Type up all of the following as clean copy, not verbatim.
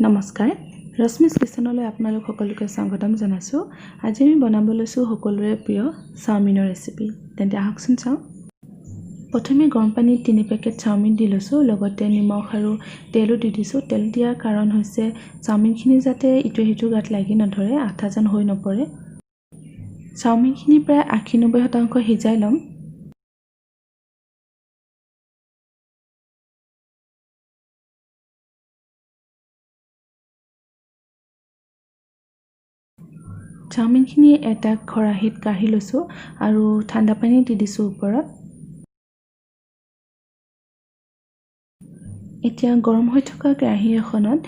নমস্কাৰ ৰশ্মিছ কিচেনলৈ আপোনালোক সকলোকে স্বাগতম জনাইছো। আজি আমি বনাব লৈছো সকলোৰে প্ৰিয় চাওমিনৰ ৰেচিপি। তেন্তে আহকচোন চাও। প্ৰথমে গৰম পানীত 3 পেকেট চাওমিন দি লৈছো, লগতে নিমখ আৰু তেলো দি দিছো। তেল দিয়াৰ কাৰণ হৈছে চাওমিনখিনি যাতে ইটো হিটো গাত লাগি নধৰে, আঠা যেন হৈ নপৰে। চাওমিনখিনি প্ৰায় 80-90% সিজাই লম। চাওমিনখিনি এটা খৰাহিত কাঢ়ি লৈছো আৰু ঠাণ্ডা পানী দি দিছো ওপৰত। এতিয়া গৰম হৈ থকা কেৰাহী এখনত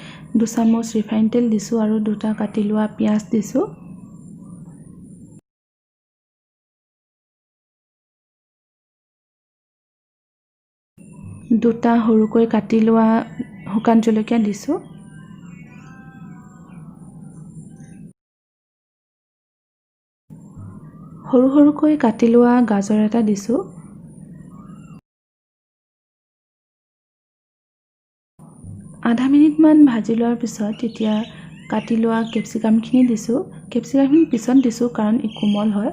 2 চামুচ ৰিফাইন তেল দিছো আৰু 2টা কাটি লোৱা পিয়াজ দিছো। দুটা সৰুকৈ কাটি লোৱা শুকান জলকীয়া দিছো। সৰু সৰুকৈ কাটি লোৱা গাজৰ এটা দিছো। আধা মিনিট মান ভাজি লোৱাৰ পিছত এতিয়া কাটি লোৱা কেপচিকামখিনি দিছো। কেপচিকামখিনি পিছত দিছো কাৰণ ই কোমল হয়।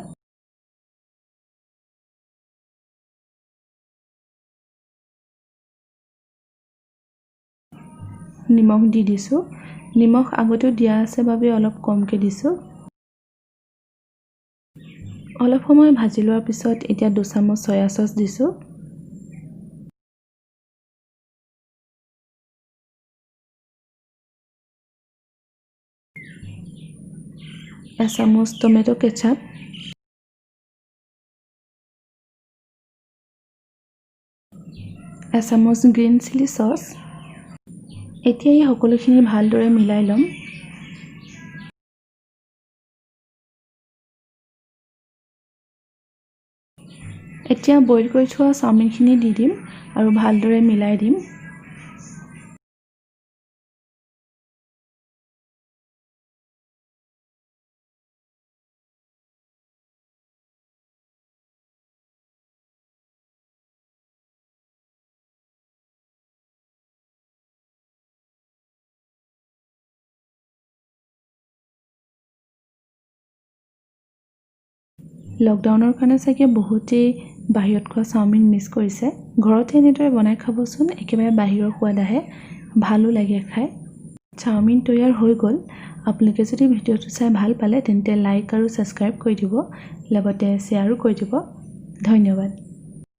নিমখ দি দিছো। নিমখ আগতেও দিয়া আছে বাবে অলপ কমকৈ দিছো। অলপ সময় ভাজি লোৱাৰ পিছত এতিয়া 2 চামুচ সয়া সস দিছো। চামুচ টমেটো কেচাপ, চামুচ গ্ৰীণ চিলি সস। এতিয়া এই সকলোখিনি ভালদৰে মিলাই লম। এতিয়া বইল কৰি থোৱা চাওমিনখিনি দি দিম আৰু ভালদৰে মিলাই দিম। লকডাউনৰ কাৰণে চাগে বহুতেই বাহিৰত খোৱা চাওমিন মিছ কৰিছে। ঘৰতে এনেদৰে বনাই খাবচোন, একেবাৰে বাহিৰৰ সোৱাদ আহে, ভালো লাগে খাই। চাওমিন তৈয়াৰ হৈ গ'ল। আপোনালোকে যদি ভিডিঅ'টো চাই ভাল পালে তেন্তে লাইক আৰু ছাবস্ক্ৰাইব কৰি দিব, লগতে শ্বেয়াৰো কৰি দিব। ধন্যবাদ।